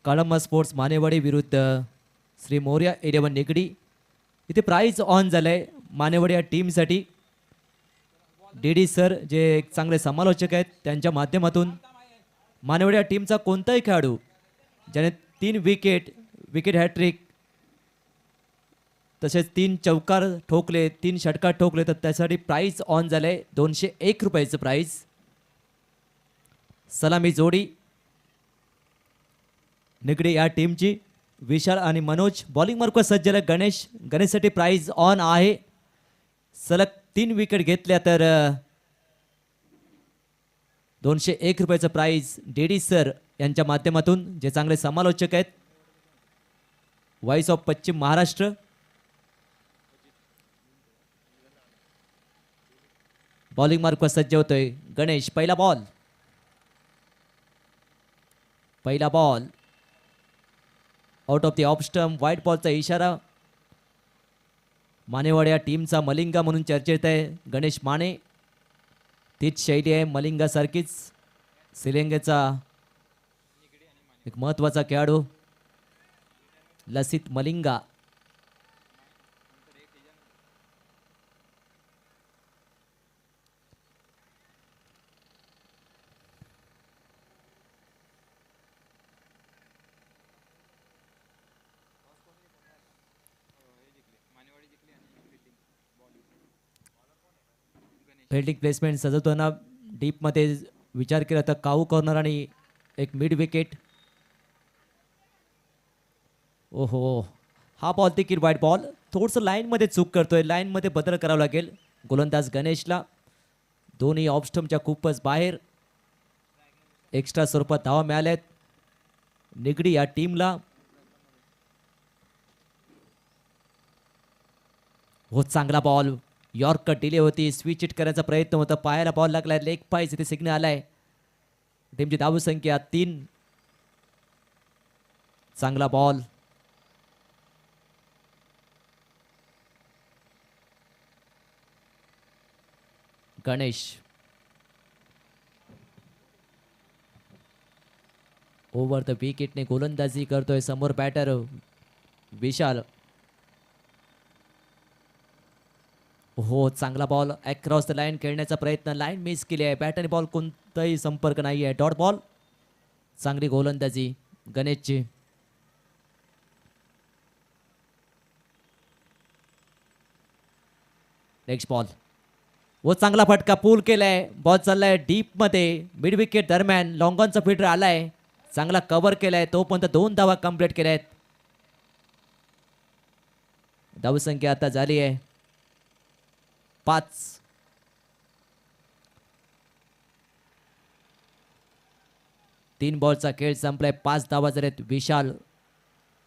Kalamb sports Manewadi विरुद्ध श्री मोर्या 11 निगडी. इथे price on झालंय मानेवाडी या टीमसाठी. डी सर जे एक चांगले समालोचक आहेत त्यांच्या माध्यमातून मानेवाडी या टीमचा कोणताही खेळाडू ज्याने 3 विकेट हॅट्रिक तसेच 3 चौकार ठोकले 3 षटकार ठोकले तर त्यासाठी प्राइज ऑन झाले 201 रुपयाचं प्राइज. सलामी जोडी निगडी या टीमची. विशाल आणि मनोज बॉलिंग मार्कवर सज्ज गणेशसाठी प्राइज ऑन आहे. सलग 3 विकेट घेतल्या तर 201 रुपयाचं प्राइज डी सर यांच्या माध्यमातून जे चांगले समालोचक आहेत. व्हॉइस ऑफ पश्चिम महाराष्ट्र. बॉलिंग मार्कवर सज्ज होतोय गणेश. पहिला ball out of the off stump. White बॉलचा इशारा. मानेवाडी या टीमचा मलिंगा म्हणून चर्चेत आहे गणेश माने. तीच शैली आहे मलिंगासारखीच. श्रीलंकेचा एक महत्त्वाचा खेळाडू लसित मलिंगा. फिल्डिंग प्लेसमेंट सजवताना डीपमध्ये विचार केला तर काऊ कॉर्नर आणि एक मिड विकेट. ओहो हा बॉल देखील वाईट बॉल. थोडंसं लाईनमध्ये चूक करतोय. लाईनमध्ये बदल करावा लागेल गोलंदाज गणेशला. दोन्ही ऑफ स्टंपच्या खूपच बाहेर. एक्स्ट्रा स्वरूपात धावा मिळाल्यात निगडी या टीमला. हो चांगला बॉल. यॉर्कर डिले होती. स्विच इट करायचा प्रयत्न होता. पायाला बॉल लागलाय. लेग पायच इथे सिग्नल आलाय. टीमची धाव संख्या 3. चांगला बॉल. गणेश ओव्हर द विकेटने गोलंदाजी करतोय. समोर बॅटर विशाल. हो चांगला बॉल. अक्रॉस द लाईन खेळण्याचा प्रयत्न. लाईन मिस केली आहे. बॅट आणि बॉल कोणताही संपर्क नाही आहे. Dot ball. चांगली गोलंदाजी गणेशची. Next ball. व चांगला फटका. पूल केलाय. बॉल चाललाय डीप मध्ये. मिड विकेट दरम्यान लॉंगॉनचा फील्डर आलाय. चांगला कव्हर केलाय. तोपर्यंत 2 धावा कंप्लीट केल्या आहेत. धावसंख्या आता झाली आहे 5. तीन बॉलचा खेळ संपलाय. 5 धावा झाल्यात. विशाल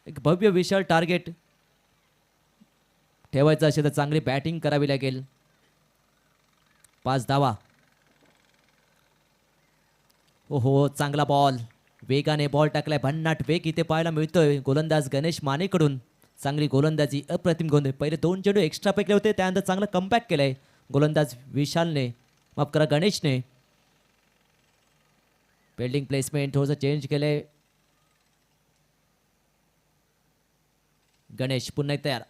एक भव्य विशाल टार्गेट ठेवायचं असेल तर चांगली बॅटिंग करावी लागेल. 5 धावा. ओहो चांगला बॉल. वेगाने बॉल टाकलाय. भन्नाट वेग इथे पाहायला मिळतोय गोलंदाज गणेश मानेकडून. चांगली गोलंदाजी. अप्रतिम गोलंदाजी. पहिले 2 चेंडू एक्स्ट्रा फेकले होते. त्यानंतर चांगला कमबॅक केलाय गोलंदाज विशालने. माफ करा गणेशने. फिल्डिंग प्लेसमेंट थोडंसं चेंज केलंय. गणेश पुन्हा तयार.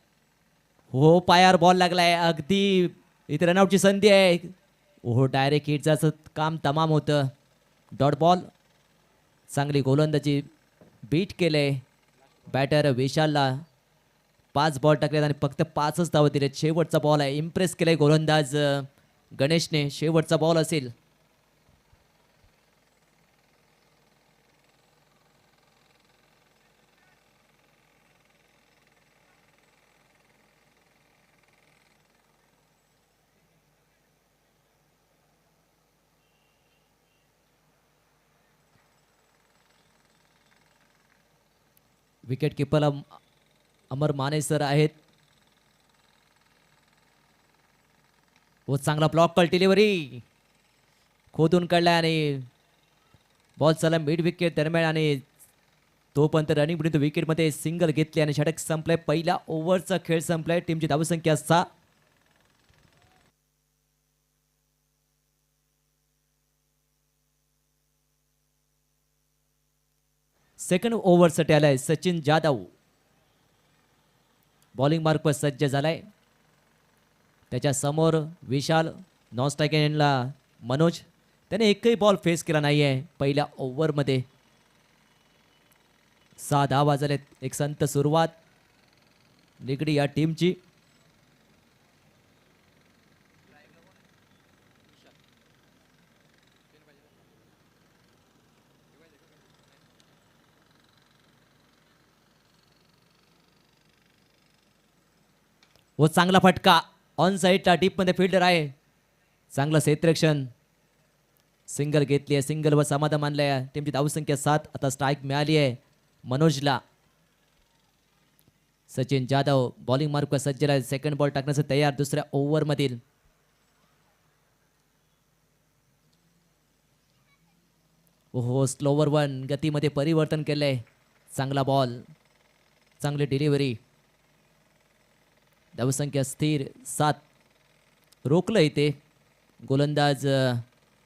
हो पायावर बॉल लागलाय. अगदी इथे रनआउटची संधी आहे. ओहो डायरेक्ट हिटचं काम तमाम होतं. Dot ball. चांगली गोलंदाजी. बीट केले बॅटर विशालला. 5 बॉल टाकलेत आणि फक्त 5च धावा दिलेत. शेवटचा बॉल आहे. इम्प्रेस केलाय गोलंदाज गणेशने. शेवटचा बॉल असेल. विकेट किपरला अमर माने सर आहेत. व चांगला ब्लॉक कॉल. डिलिव्हरी खोदून काढलाय आणि बॉल चला मिड विकेट दरम्यान आणि तोपर्यंत रनिंग पर्यंत विकेटमध्ये सिंगल घेतली आणि षटक संपलाय. पहिल्या ओव्हरचा खेळ संपलाय. टीमची धावसंख्या 6. सेकंड ओव्हरसाठी आलाय सचिन जाधव. बॉलिंग मार्कवर सज्ज झालाय. त्याच्या समोर विशाल, नॉन स्ट्राईक एंडला मनोज. त्याने एकही बॉल फेस केला नाहीये पहिल्या ओव्हरमध्ये. 6 धावा झालेत. एक संत सुरुवात निगडी या टीमची. व चांगला फटका ऑन साईडला डीपमध्ये फिल्डर आहे. चांगलं क्षेत्ररक्षण. सिंगल घेतली आहे. सिंगलवर समाधान मानलंय. टीमची धावसंख्या 7. आता स्ट्राईक मिळाली आहे मनोजला. सचिन जाधव बॉलिंग मार्कवर सज्ज आहे. सेकंड बॉल टाकण्यासाठी तयार दुसऱ्या ओव्हरमधील. ओहो स्लोवर वन गतीमध्ये परिवर्तन केलंय. चांगला बॉल, चांगली डिलिव्हरी. धावसंख्या स्थिर 7. रोखलं इथे गोलंदाज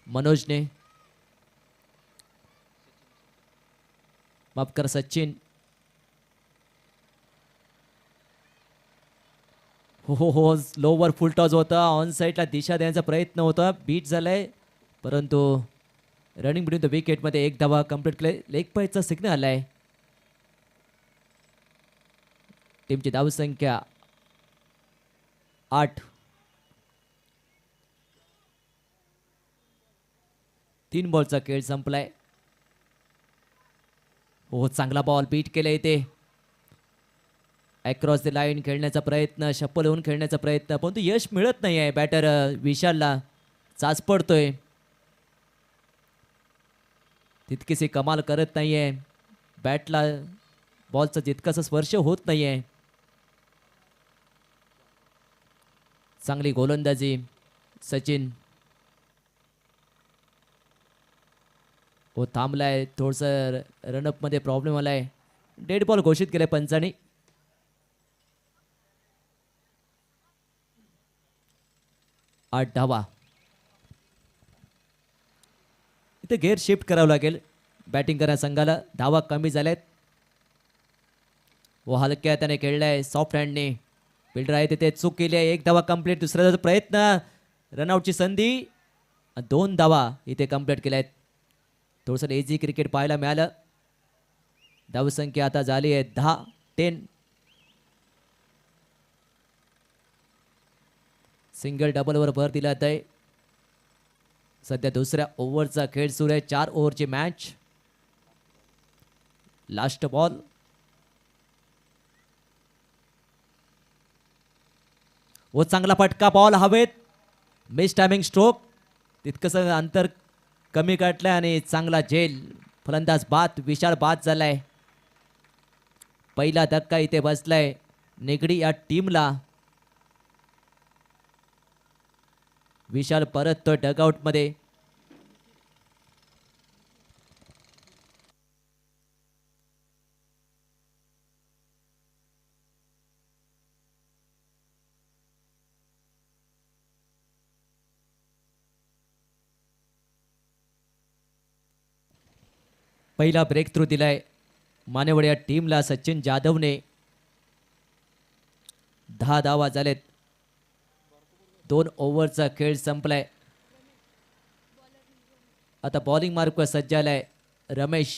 मनोजने. माफ कर सचिन. हो लोवर फुल टॉस होता. ऑन साईडला दिशा देण्याचा प्रयत्न होता. बीट झालाय परंतु रनिंग बिटवीन द विकेटमध्ये एक धावा कंप्लीट केले. लेग पायचा सिग्नल आलाय. टीमची धावसंख्या 8. 3 बॉलचा खेळ संपलाय. हो चांगला बॉल बीट केला इथे. अक्रॉस द लाईन खेळण्याचा प्रयत्न, शप्पल होऊन खेळण्याचा प्रयत्न परंतु यश मिळत नाही आहे. बॅटर विशालला चाच पडतोय. तितकीशी कमाल करत नाहीये. बॅटला बॉलचा जितकासा स्पर्श होत नाहीये. चांगली गोलंदाजी सचिन. हो थांबलाय. थोडंसं रनअपमध्ये प्रॉब्लेम आलाय. डेड बॉल घोषित केलाय पंचांनी. आठ धावा. इथे गेअर शिफ्ट करावं लागेल बॅटिंग करण्या संघाला. धावा कमी झाल्यात. व हलक्या त्याने खेळलाय सॉफ्ट हँडने. फिल्डर आहे तिथे चूक केली आहे. एक धावा कंप्लीट. दुसऱ्या प्रयत्न, रनआउटची संधी. 2 धावा इथे कंप्लीट केल्या आहेत. थोडंसं लेझी क्रिकेट पाहायला मिळालं. धावसंख्या आता झाली आहे 10-10. सिंगल डबलवर भर दिला आहे. सध्या दुसऱ्या ओव्हरचा खेळ सुरू आहे. 4 ओव्हरची मॅच. Last ball. व चांगला फटका. बॉल हवेत. Miss timing stroke. तितकंसं अंतर कमी काढलंय आणि चांगला झेल. फलंदाज बाद. विशाल बाद झालाय. पहिला धक्का इथे बसलाय निगडी या टीमला. विशाल परततोय डगआउटमध्ये. पहिला ब्रेक थ्रू दिलाय मानेवड या टीमला सचिन जाधवने. 10 धावा झालेत. 2 ओव्हरचा खेळ संपलाय. आता बॉलिंग मार्कवर सज्ज झालाय रमेश.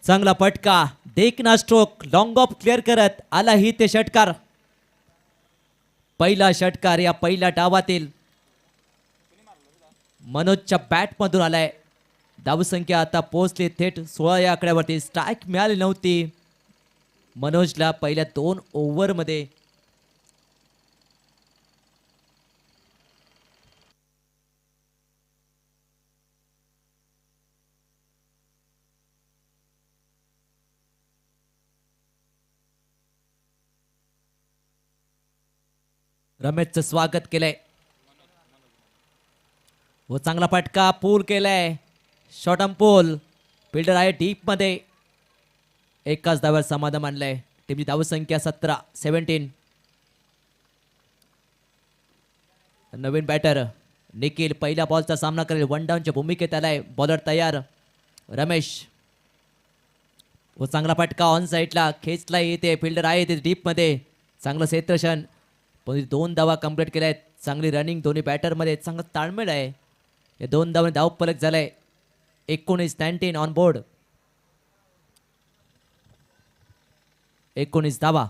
चांगला फटका. देखना स्ट्रोक. लॉंग ऑफ क्लिअर करत आला ही ते षटकार. पहिला षटकार या पहिल्या डावातील मनोजच्या बॅटमधून आलाय. धावसंख्या आता पोहोचली थेट 16 या आकड्यावरती. स्ट्राईक मिळाली नव्हती मनोजला पहिल्या 2 ओव्हरमध्ये. रमेशचं स्वागत केलंय. व चांगला फटका पूल केलाय. Short on pool. फिल्डर आहे डीप मध्ये. एकाच धाव्यावर समाधान मानलंय. टीमची धावसंख्या 17. नवीन बॅटर निखिल पहिल्या बॉलचा सामना करेल. वन डाऊनच्या भूमिकेत आलाय. बॉलर तयार रमेश. व चांगला फटका ऑन साईडला खेचला येते. फिल्डर आहे ते डीप मध्ये. चांगलं क्षेत्ररक्षण पण 2 धावा कंप्लीट केल्या आहेत. चांगली रनिंग दोन्ही बॅटरमध्ये. चांगलं ताळमेळ आहे. या 2 धावांनी धावफलक झालाय 19 ऑन बोर्ड. 19 धावा.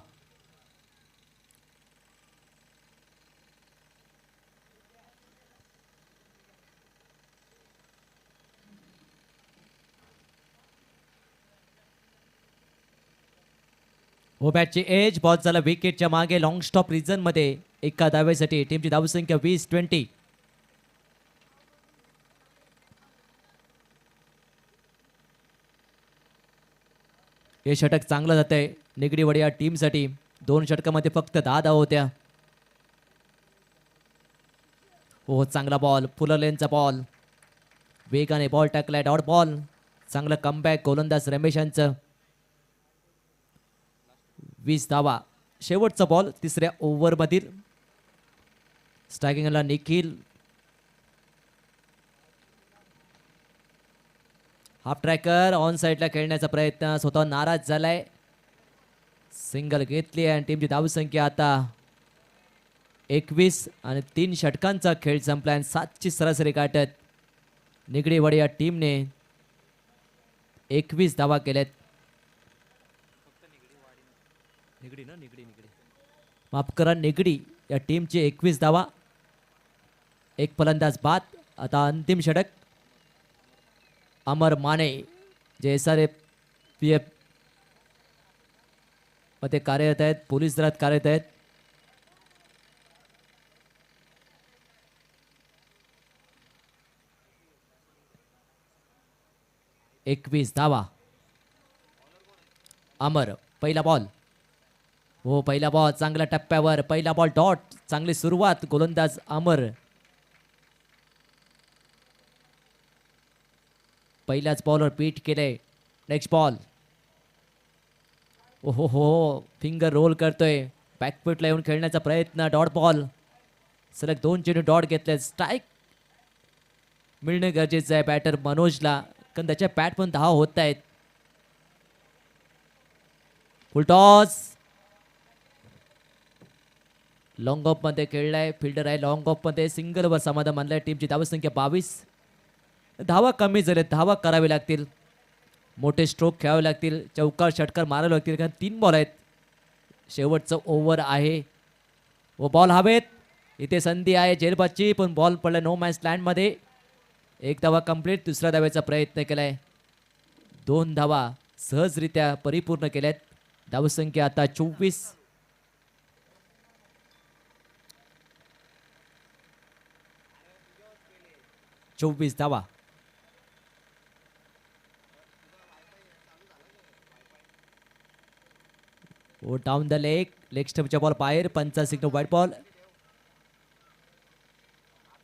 हो बॅटची एज बॉल झाला विकेटच्या मागे. लॉंग स्टॉप रिझन मध्ये एका धावेसाठी टीमची धावसंख्या 20. हे षटक चांगलं जात आहे निगडीवाडी या टीमसाठी. 2 षटकामध्ये फक्त 10 धावा होत्या. हो चांगला बॉल. फुलर लेनचा बॉल. वेगाने बॉल टाकलाय. Dot ball. चांगलं कमबॅक गोलंदाज रमेश यांचं. 20 धावा. शेवटचा बॉल 3ऱ्या ओव्हरमधील. स्ट्रायकिंगला निखिल. हाफ ट्रॅकर ऑन साईडला खेळण्याचा प्रयत्न. स्वतः नाराज झालाय. सिंगल घेतली आणि टीमची धावसंख्या आता 21 आणि 3 षटकांचा खेळ संपला आणि 7ची सरासरी गाठत निगडीवाडी या टीमने 21 धावा केल्यात. माफ करा निगडी या टीमची 21 धावा. एक फलंदाज बाद. आता अंतिम षटक. अमर माने जे SRPF मध्ये कार्यरत आहेत. पोलीस दलात कार्यरत आहेत. एकवीस धावा. अमर पहिला बॉल. हो पहिला बॉल चांगल्या टप्प्यावर. पहिला बॉल डॉट. चांगली सुरुवात गोलंदाज अमर. पहिल्याच बॉलवर पीठ केले. Next ball. ओहो हो फिंगर रोल करतोय. बॅकफुटला येऊन खेळण्याचा प्रयत्न. Dot ball. सलग 2 चेंडू डॉट घेतले. स्ट्राईक मिळणे गरजेचं आहे बॅटर मनोजला कारण त्याच्या बॅट पण 10 होत आहेत. फुलटॉस. लॉंग ऑफ मध्ये खेळलाय. फिल्डर आहे लॉंग ऑफ मध्ये. सिंगलवर समाधान मानलाय. टीमची धावसंख्या 22. धावा कमी झालेत. धावा करावी लागतील. मोठे स्ट्रोक खेळावे लागतील. चौकार षटकार मारावे लागतील कारण 3 बॉल आहेत. शेवटचं ओव्हर आहे व बॉल हवेत. इथे संधी आहे झेलबादची पण बॉल पडला नो मॅच लँडमध्ये. 1 धावा कंप्लीट. दुसऱ्या धाव्याचा प्रयत्न केलाय. 2 धावा सहजरित्या परिपूर्ण केल्यात. धावसंख्या आता 24. 24 धावा. ओ डाऊन द लेग स्टंपच्या बॉल बाहेर. पंचा सिग्नल व्हाईट बॉल.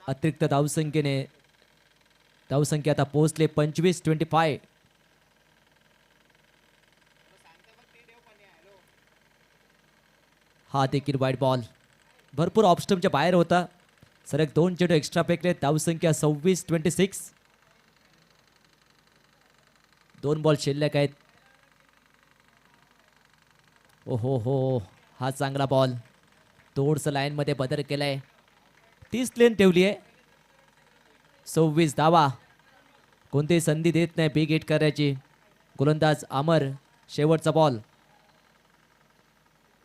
अतिरिक्त धावसंख्या आता पोहोचले 25-25. हा देखील व्हाईट बॉल. भरपूर ऑफ स्टंपच्या बाहेर होता. सलग 2 चेंडू एक्स्ट्रा फेकले. धावसंख्या 26-26. 2 बॉल शिल्लक आहेत. ओहो हो हा चांगला बॉल. थोडस लाईन मध्ये बदल केलाय. 30 लेन ठेवली आहे. 26 धावा. कोणतीही संधी देत नाही बिग हिट करायची गोलंदाज अमर. शेवटचा बॉल.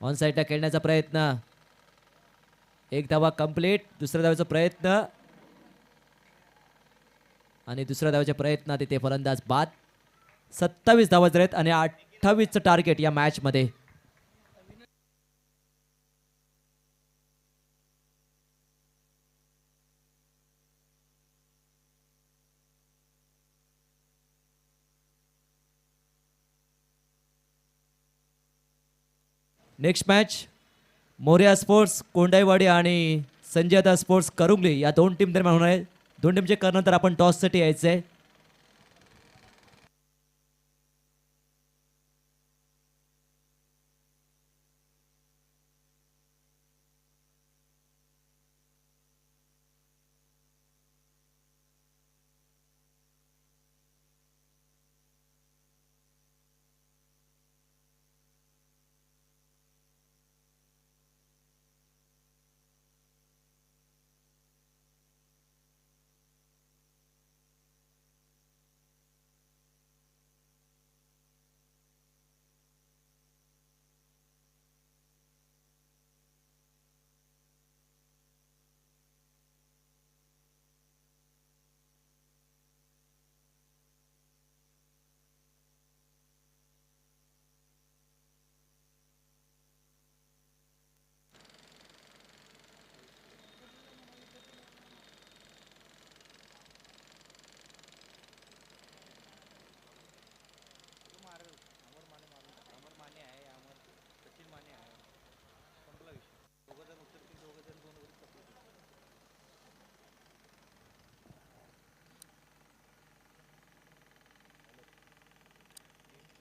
ऑन साईडला खेळण्याचा प्रयत्न. 1 धावा कंप्लीट. दुसऱ्या धावाचा प्रयत्न आणि दुसऱ्या धावाच्या प्रयत्नात इथे फलंदाज बाद. 27 धावा झालेत आणि 28चं टार्गेट या मॅच मध्ये. नेक्स्ट मॅच मोर्या स्पोर्ट्स कोंडाईवाडी आणि संजयदा स्पोर्ट्स करुंगली या दोन टीम दरम्यान होणार आहे. दोन टीमचे नंतर आपण टॉससाठी यायचं आहे.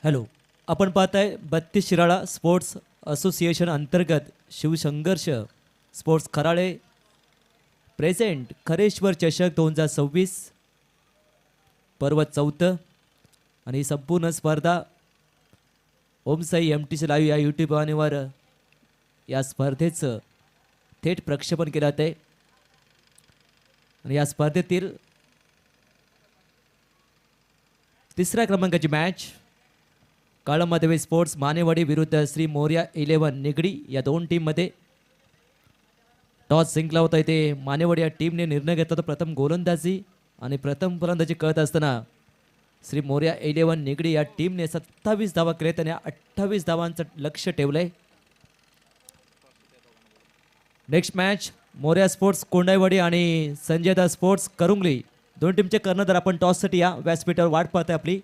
हॅलो, आपण पाहताय 32 शिराळा स्पोर्ट्स असोसिएशन अंतर्गत शिवसंघर्ष स्पोर्ट्स खराळे प्रेझेंट खरेश्वर चषक 2026 पर्व 4 आणि ही संपूर्ण स्पर्धा ओमसाई MTC लाईव्ह या यूट्यूब वाहिनीवर या स्पर्धेचं थेट प्रक्षेपण केलं जात आहे. आणि या स्पर्धेतील तिसऱ्या क्रमांकाची मॅच काळमाधवी स्पोर्ट्स मानेवाडी विरुद्ध श्री मोर्या 11 निगडी या दोन टीममध्ये टॉस जिंकला होता. इथे मानेवाडी या टीमने निर्णय घेतला होता प्रथम गोलंदाजी आणि प्रथम फलंदाजी करत असताना श्री मोर्या 11 निगडी या टीमने 27 धावा केल्यात आणि 28 धावांचं लक्ष ठेवलंय. नेक्स्ट मॅच मोर्या स्पोर्ट्स कोंडाईवाडी आणि संजयदा स्पोर्ट्स करुंगली दोन टीमचे कर्णधार आपण टॉससाठी या व्यासपीठावर वाट पाहते आपली.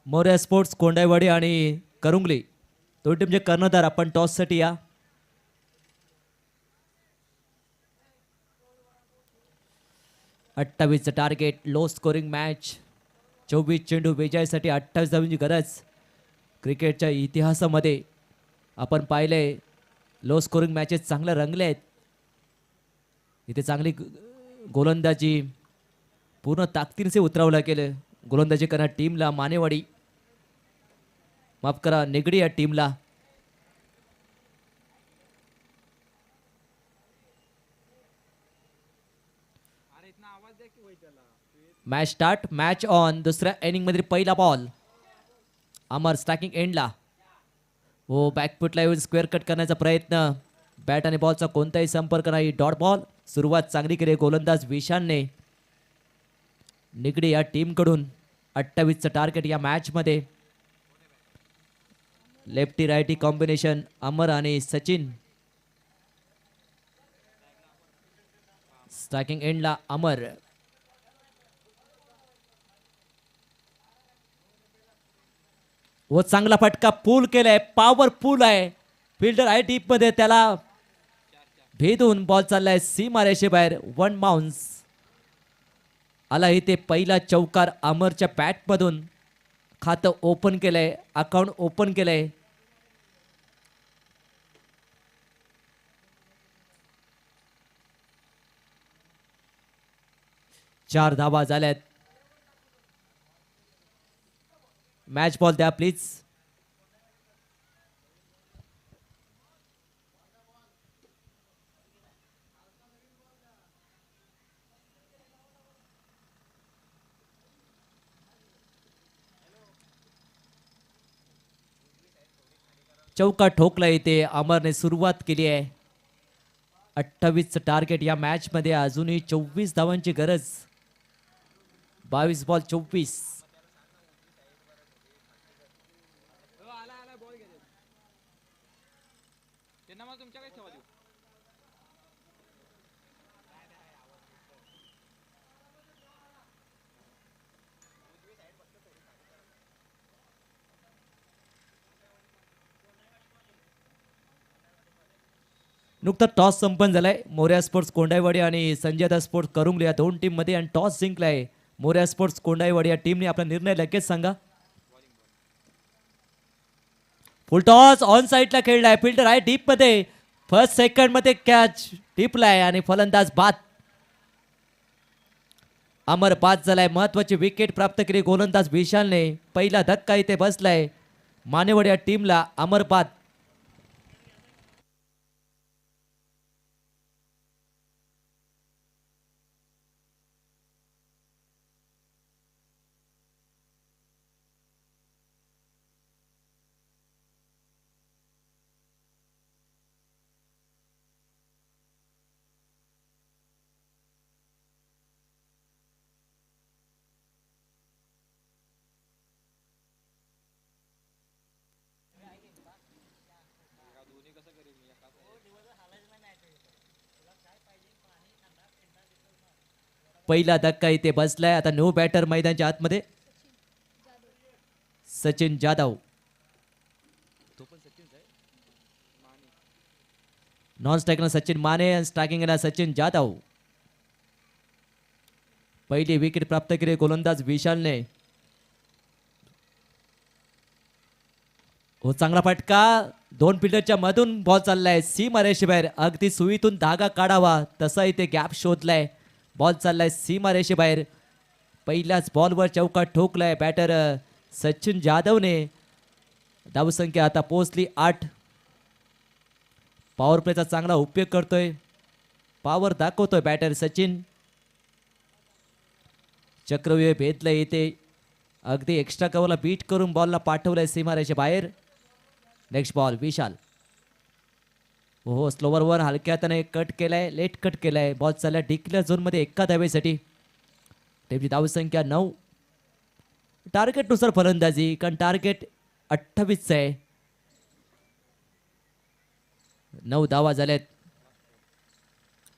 मोर्या स्पोर्ट्स कोंडाईवाडी आणि करुंगली दोन टीमचे कर्णधार आपण टॉससाठी या. अठ्ठावीसचं टार्गेट, लो स्कोरिंग मॅच. 24 चेंडू विजयासाठी 28 धावांची गरज. क्रिकेटच्या इतिहासामध्ये आपण पाहिलंय लो स्कोरिंग मॅचेस चांगल्या रंगले आहेत. इथे चांगली गोलंदाजी पूर्ण ताकदीने उतरवलं गेलं. गोलंदाजी करणार टीमला मानेवाडी, माफ करा निगडी या टीमला. Match start, match on. दुसऱ्या इनिंग मध्ये पहिला बॉल. अमर स्ट्रायकिंग एंडला. हो, बॅकफुटला येऊन स्क्वेअर कट करण्याचा प्रयत्न. बॅट आणि बॉलचा कोणताही संपर्क नाही. Dot ball. सुरुवात चांगली केली गोलंदाज विशानने. निगडी या टीमकडून 28चं टार्गेट या मॅचमध्ये. लेफ्टी रायटी कॉम्बिनेशन अमर आणि सचिन. स्ट्रायकिंग एंडला अमर. व चांगला फटका पूल केलाय, पॉवरफुल आहे. फिल्डर आहे डीप मध्ये, त्याला भेदून बॉल चाललाय सीमारेषे बाहेर. वन बाउन्स आला इथे पहिला चौकार अमरच्या बॅट मधून. खातं ओपन केलंय, अकाउंट ओपन केलंय. चार धावा झाल्यात. मॅच बॉल द्या प्लीज. चौका ठोकला इथे अमरने सुरुवात केली आहे. 28चं टार्गेट या मॅच मध्ये. अजूनही 24 धावांची गरज. 22 बॉल 24. नुकतं टॉस संपन्न झालाय मोर्या स्पोर्ट्स कोंडाईवाडी आणि संजयदा स्पोर्ट्स करुंगले या दोन टीम मध्ये आणि टॉस जिंकलाय मोर्या स्पोर्ट्स कोंडाईवाडी या टीमने. आपला निर्णय लगेच सांगा. फुल टॉस ऑन साईडला खेळलाय, फिल्डर आहे डीप मध्ये, फर्स्ट सेकंड मध्ये कॅच टिपलाय आणि फलंदाज बाद. अमर बाद झालाय, महत्वाची विकेट प्राप्त केली गोलंदाज विशालने. पहिला धक्का इथे बसलाय मानेवाडी या टीमला. अमर बाद. पहिला धक्का इथे बसलाय. आता न्यू बॅटर मैदानाच्या आतमध्ये सचिन जाधव. नॉन स्ट्रायकरला सचिन माने आणि स्ट्रायकिंगला सचिन जाधव. पहिली विकेट प्राप्त केली गोलंदाज विशालने. हो चांगला फटका, दोन फिल्डरच्या मधून बॉल चाललाय सीमा रेषेबाहेर. अगदी सुईतून धागा काढावा तसा इथे गॅप शोधलाय. बॉल चाललाय सीमा रेषेबाहेर. पहिल्याच बॉलवर चौका ठोकलाय बॅटर सचिन जाधवने. धावसंख्या आता पोहोचली 8. पॉवर प्लेचा चांगला उपयोग करतोय, पॉवर दाखवतोय बॅटर सचिन. चक्रव्यूह भेदलंय इथे, अगदी एक्स्ट्रा कव्हरला बीट करून बॉलला पाठवलंय सीमारेषे बाहेर. नेक्स्ट बॉल विशाल. हो स्लोवर वर हलक्या हाताने कट केलाय, लेट कट केलाय. बॉल चालला डिक्लेअर झोन मध्ये एका धावेसाठी. टीमची धावसंख्या 9. टार्गेटनुसार फलंदाजी, कारण टार्गेट 28 आहे. 9 धावा झाल्यात.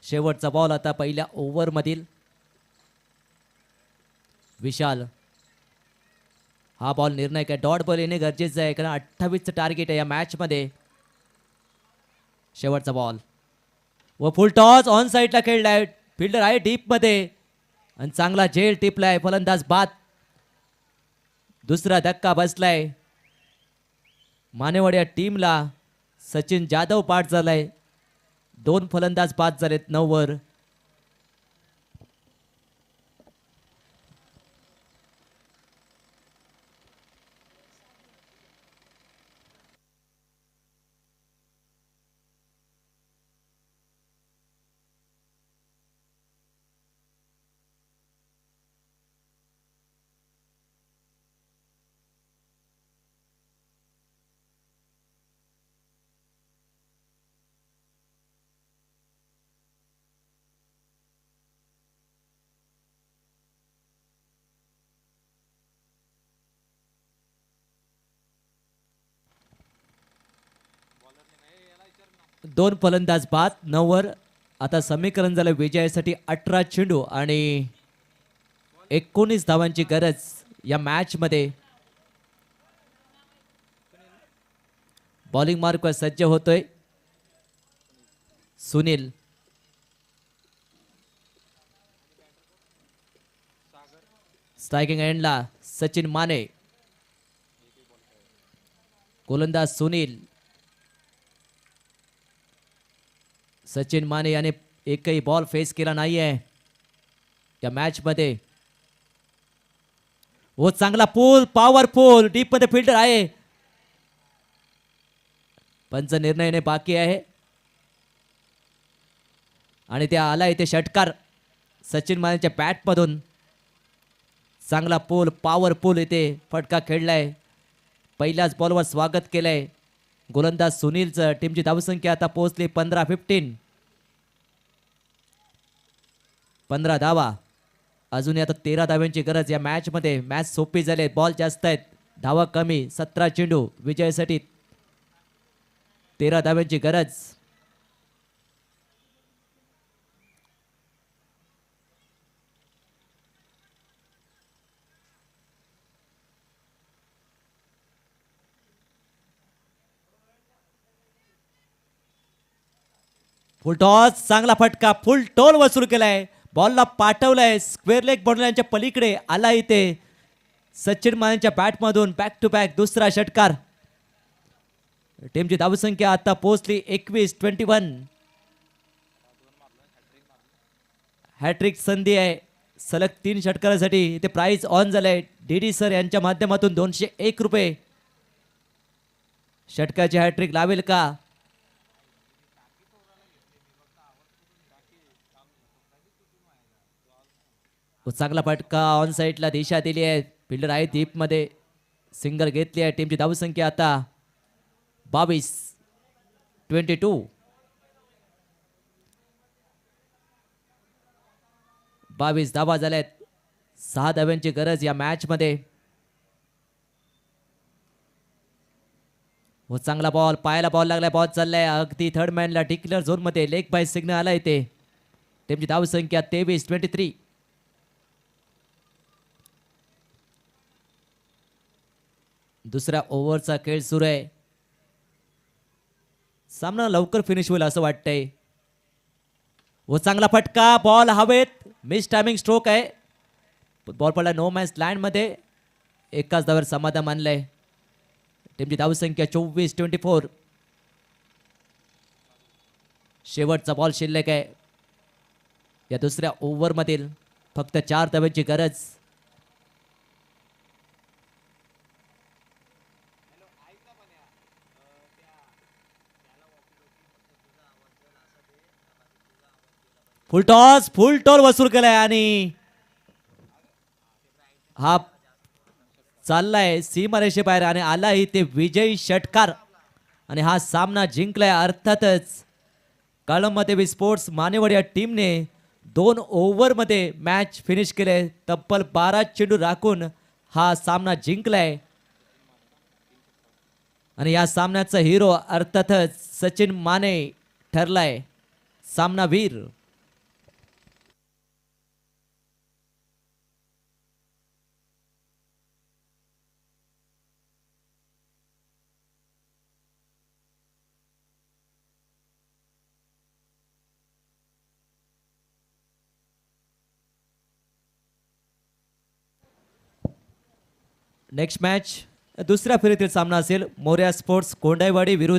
शेवटचा बॉल आता पहिल्या ओव्हर मधील. विशाल, हा बॉल निर्णायक आहे. डॉट बॉल येणे गरजेचं आहे, कारण 28चं टार्गेट आहे या मॅच मध्ये. शेवटचा बॉल व फुल टॉस ऑन साईडला खेळलाय, फिल्डर आहे डीप मध्ये आणि चांगला झेल टिपलाय. फलंदाज बाद. दुसरा धक्का बसलाय मानेवाडी या टीमला. सचिन जाधव पाठ झालाय. 2 फलंदाज बाद झालेत 9 वर. दोन फलंदाज बाद 9 वर. आता समीकरण झालं विजयासाठी 18 चेंडू आणि 19 धावांची गरज या मॅच मध्ये. बॉलिंग मार्कवर सज्ज होतोय सुनील. स्ट्रायकिंग एंडला सचिन माने. गोलंदाज सुनील. सचिन माने याने एकही बॉल फेस केला नाहीये या मॅच मध्ये. वो चांगला पूल, पॉवरफुल डीप मध्ये फिल्डर आहे. पंच निर्णयने बाकी आहे आणि त्या आला इथे षटकार सचिन मानेच्या बॅट मधून. चांगला पूल, पॉवरफुल इथे फटका खेळलाय. पहिल्याच बॉलवर स्वागत केलंय गोलंदाज सुनीलचं. टीमची धावसंख्या आता पोहोचली 15-15. 15 धावा. अजूनही आता 13 धाव्यांची गरज या मॅच मध्ये. मॅच सोपी झाली, बॉल जास्त आहेत, धावा कमी. 17 चेंडू, विजयासाठी 13 धाव्यांची गरज. फुल टॉस चांगला फटका फुल टोल वसूल केलाय बॉलला पाठवलाय स्क्वेअर लेग बॉलच्या पलीकडे आला इथे सचिन मानेच्या बॅटमधून बॅक टू बॅक दुसरा षटकार टीमची धावसंख्या आता पोहोचली 21-21 हॅट्रिक संधी आहे सलग 3 षटकारासाठी इथे प्राइज ऑन झालंय डीडी सर यांच्या माध्यमातून 201 रुपये षटकाची हॅट्रिक लावेल का चांगला फटका ऑन साईडला दिशा दिली आहे फिल्डर आहे डीप मध्ये सिंगल घेतली आहे टीमची धावसंख्या आता 22-22 22 धावा झाल्यात 6 धाव्यांची गरज या मॅच मध्ये व चांगला बॉल पायाला बॉल लागलाय बॉल चाललाय अगदी थर्ड मॅनला डिक्लेअर झोन मध्ये लेग बाय सिग्नल आला इथे टीमची धावसंख्या 23-23 दुसऱ्या ओव्हरचा खेळ सुरू आहे सामना लवकर फिनिश होईल असं वाटतंय व चांगला फटका बॉल हवेत मिस टायमिंग स्ट्रोक आहे बॉल पडला नो मॅच लँड मध्ये एकाच धावेवर समाधान मानलंय टीमची धावसंख्या 24-24 शेवटचा बॉल शिल्लक आहे या दुसऱ्या ओव्हर मधील फक्त 4 धाव्यांची गरज फुल टॉस फुल टॉल वसूल केलाय आणि हा चाललाय सीमारेषे बाहेर आणि आलाही ते विजयी षटकार आणि हा सामना जिंकलाय अर्थातच कळंब स्पोर्ट्स मानेवाड या टीमने 2 ओव्हरमध्ये मॅच फिनिश केले तब्बल 12 चेंडू राखून हा सामना जिंकलाय आणि या सामन्याचा हिरो अर्थातच सचिन माने ठरलाय सामनावीर नेक्स्ट मॅच दुसऱ्या फेरीतील सामना असेल मोर्या स्पोर्ट्स कोंडाईवाडी विरुद्ध